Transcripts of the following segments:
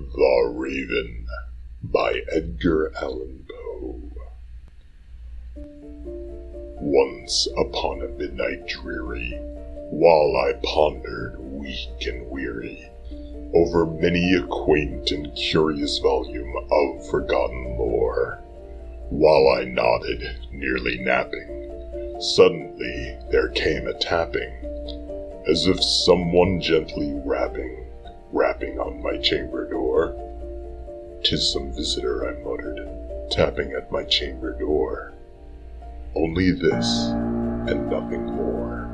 The Raven by Edgar Allan Poe. Once upon a midnight dreary, while I pondered, weak and weary, over many a quaint and curious volume of forgotten lore, while I nodded, nearly napping, suddenly there came a tapping, as if someone gently rapping on my chamber door. "'Tis some visitor," I muttered, tapping at my chamber door. Only this, and nothing more.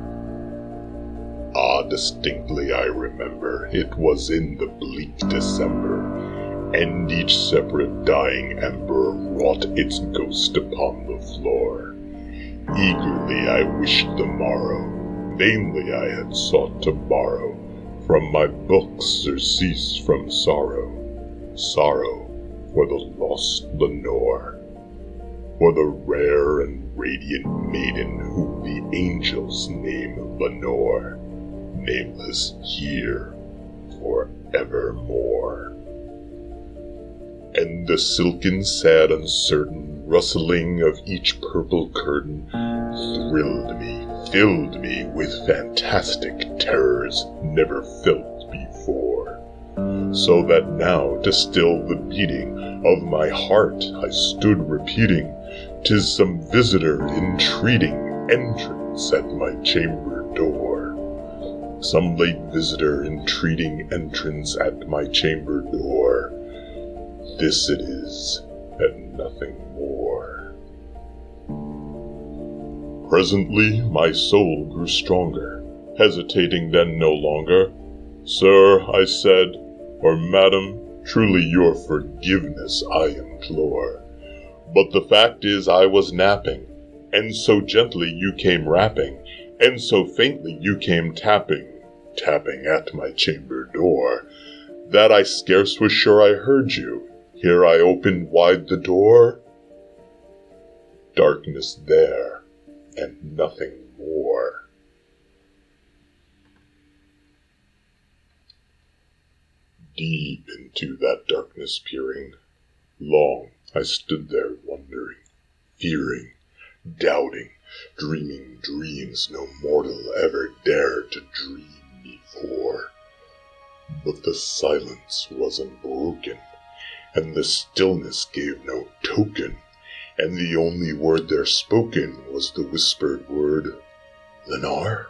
Ah, distinctly I remember, it was in the bleak December, and each separate dying ember wrought its ghost upon the floor. Eagerly I wished the morrow, vainly I had sought to borrow from my books surcease from sorrow for the lost Lenore, for the rare and radiant maiden whom the angels name Lenore, nameless here forevermore. And the silken, sad, uncertain rustling of each purple curtain filled me with fantastic terrors never felt before, so that now, to still the beating of my heart, I stood repeating, "'Tis some visitor entreating entrance at my chamber door. Some late visitor entreating entrance at my chamber door. This it is, and nothing more." Presently my soul grew stronger, hesitating then no longer. "Sir," I said, "or madam, truly your forgiveness I implore. But the fact is I was napping, and so gently you came rapping, and so faintly you came tapping at my chamber door, that I scarce was sure I heard you. Here I opened wide the door. Darkness there, and nothing more." Deep into that darkness peering, long I stood there wondering, fearing, doubting, dreaming dreams no mortal ever dared to dream before. But the silence was unbroken, and the stillness gave no token, and the only word there spoken was the whispered word, "Lenore?"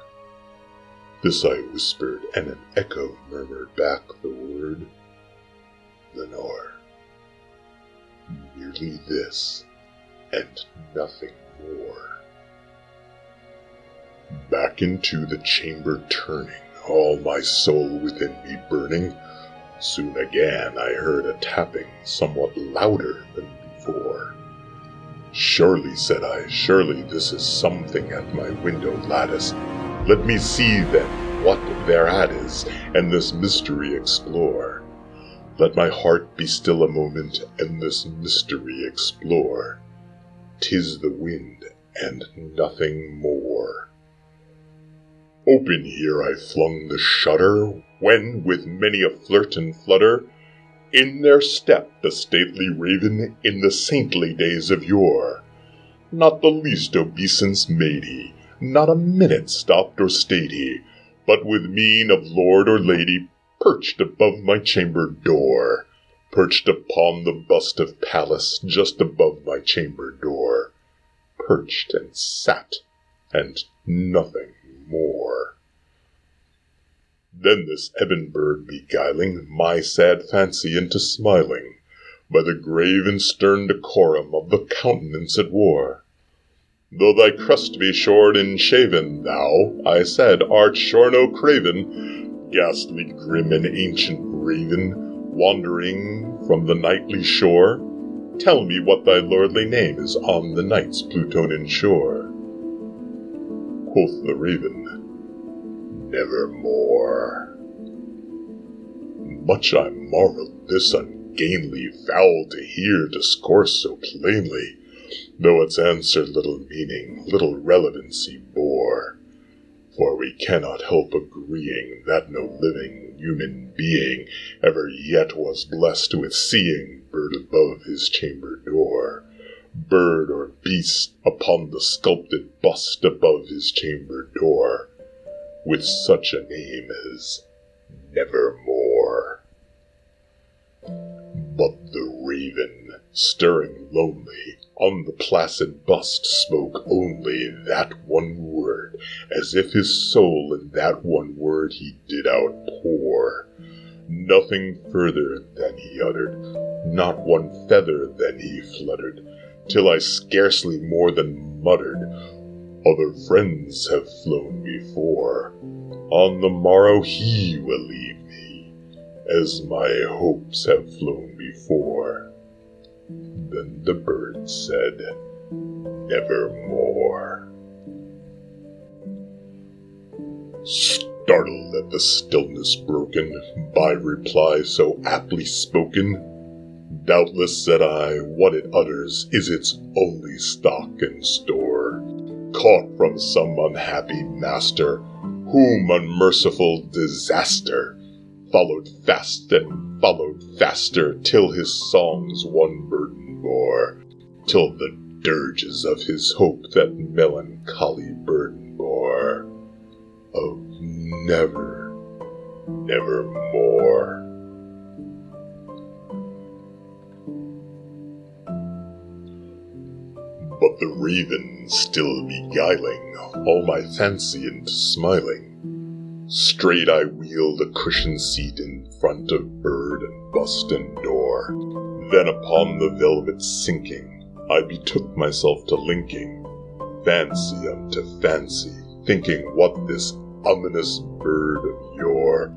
This I whispered, and an echo murmured back the word, "Lenore." Merely this, and nothing more. Back into the chamber turning, all my soul within me burning, soon again I heard a tapping somewhat louder than before. "Surely," said I, "surely this is something at my window lattice. Let me see then what thereat is, and this mystery explore. Let my heart be still a moment, and this mystery explore. 'Tis the wind, and nothing more." Open here I flung the shutter, when, with many a flirt and flutter, in there stepped the stately raven in the saintly days of yore. Not the least obeisance made he, not a minute stopped or stayed he, but with mien of lord or lady perched above my chamber door, perched upon the bust of Pallas just above my chamber door, perched and sat, and nothing more. Then this ebon bird beguiling my sad fancy into smiling, by the grave and stern decorum of the countenance it wore. "Though thy crest be shorn and shaven, thou," I said, "art sure no craven, ghastly, grim, and ancient raven, wandering from the nightly shore. Tell me what thy lordly name is on the night's Plutonian shore." Quoth the raven, "Nevermore." Much I marveled this ungainly fowl to hear discourse so plainly, though its answer little meaning, little relevancy bore. For we cannot help agreeing that no living human being ever yet was blessed with seeing bird above his chamber door, bird or beast upon the sculpted bust above his chamber door, with such a name as Nevermore. But the raven, stirring lonely, on the placid bust spoke only that one word, as if his soul in that one word he did outpour. Nothing further than he uttered, not one feather than he fluttered, till I scarcely more than muttered, "Other friends have flown before. On the morrow he will leave me, as my hopes have flown before." Then the bird said, "Nevermore." Startled at the stillness broken by reply so aptly spoken, "Doubtless," said I, "what it utters is its only stock and store, caught from some unhappy master, whom unmerciful disaster followed fast and followed faster, till his songs one burden bore, till the dirges of his hope that melancholy burden bore, of never, nevermore." But the raven still beguiling all my fancy into smiling, straight I wheeled a cushioned seat in front of bird and bust and door. Then upon the velvet sinking, I betook myself to linking fancy unto fancy, thinking what this ominous bird of yore,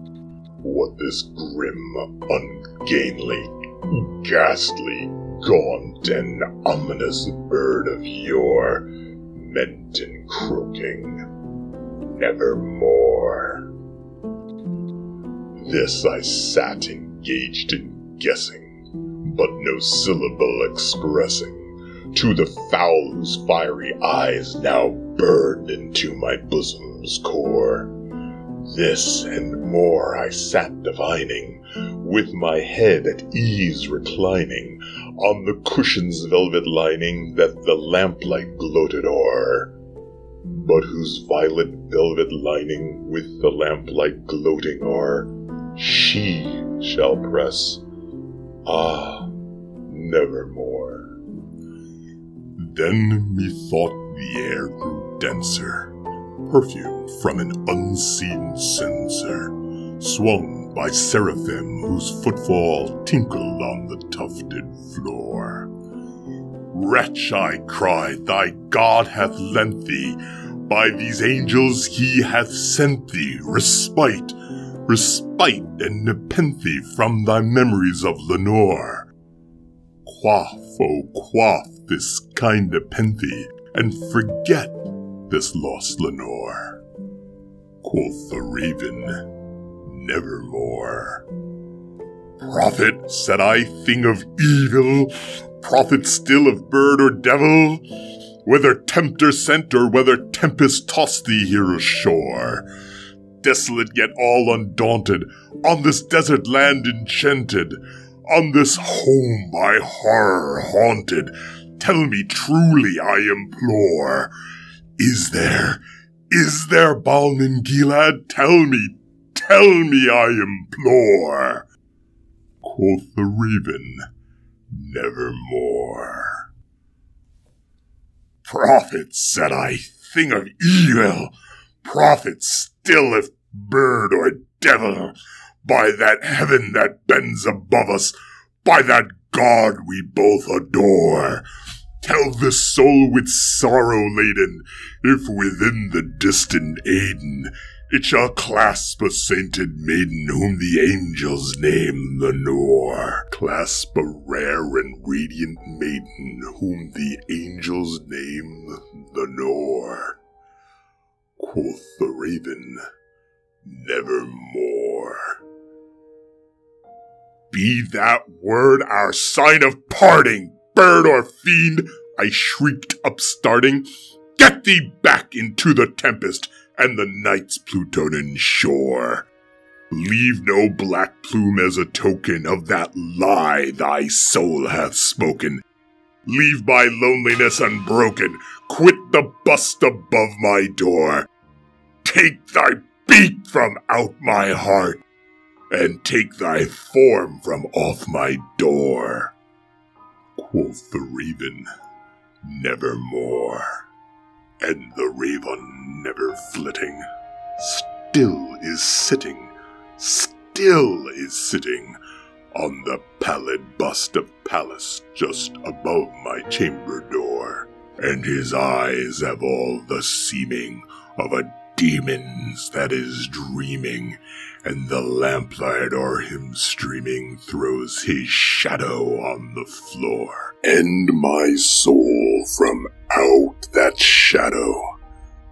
what this grim, ungainly, ghastly, gaunt, and ominous bird of yore meant in croaking "Nevermore." This I sat engaged in guessing, but no syllable expressing, to the fowl whose fiery eyes now burned into my bosom's core. This and more I sat divining, with my head at ease reclining on the cushion's velvet lining that the lamplight gloated o'er, but whose violet velvet lining with the lamplight gloating o'er she shall press, ah, nevermore. Then methought the air grew denser, perfume from an unseen censer, swung by seraphim whose footfall tinkled on the tufted floor. "Wretch," I cried, "thy God hath lent thee, by these angels he hath sent thee, respite, respite and nepenthe from thy memories of Lenore. Quaff, oh quaff this kind nepenthe, and forget this lost Lenore." Quoth the raven, "Nevermore." "Prophet," said I, "thing of evil, prophet still of bird or devil, whether tempter sent or whether tempest tossed thee here ashore, desolate yet all undaunted, on this desert land enchanted, on this home by horror haunted, tell me truly, I implore, is there balm in Gilead? Tell me, I implore." Quoth the raven, "Nevermore." "Prophet," said I, "thing of evil, prophet still if bird or devil, by that heaven that bends above us, by that God we both adore, tell this soul with sorrow laden, if within the distant Aidenn it shall clasp a sainted maiden whom the angels name Lenore. Clasp a rare and radiant maiden whom the angels name Lenore." Quoth the raven, "Nevermore." "Be that word our sign of parting, bird or fiend," I shrieked upstarting. "Get thee back into the tempest and the night's Plutonian shore. Leave no black plume as a token of that lie thy soul hath spoken. Leave my loneliness unbroken, quit the bust above my door. Take thy beak from out my heart, and take thy form from off my door. Quoth the raven, nevermore. And the raven, never flitting, still is sitting on the pallid bust of Pallas just above my chamber door. And his eyes have all the seeming of a demon's that is dreaming, and the lamplight o'er him streaming throws his shadow on the floor. And my soul from out that shadow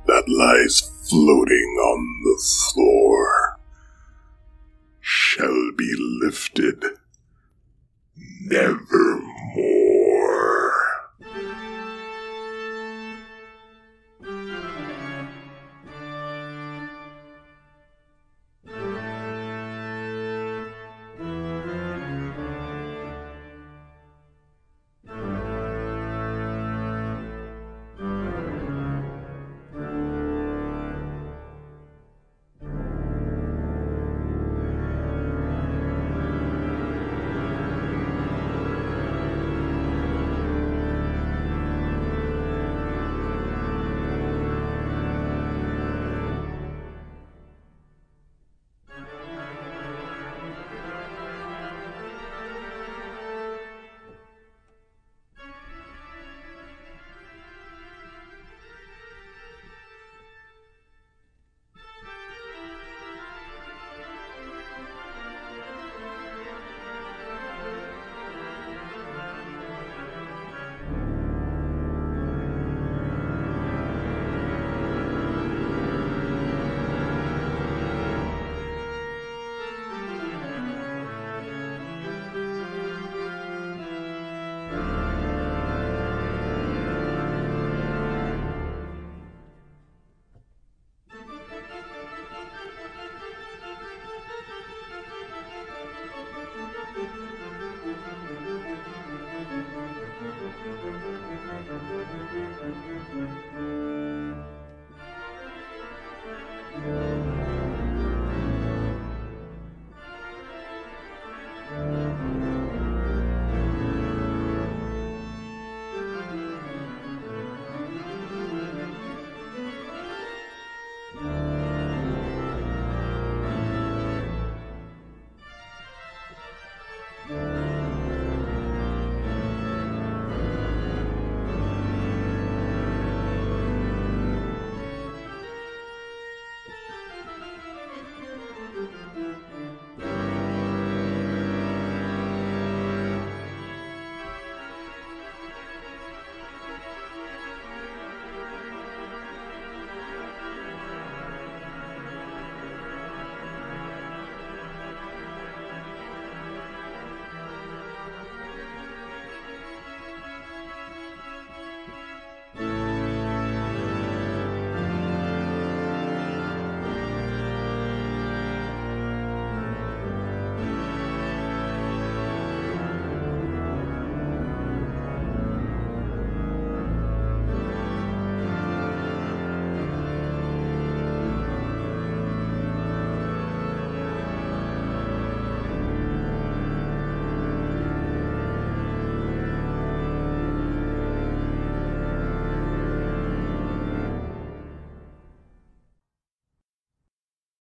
that lies floating on the floor shall be lifted nevermore.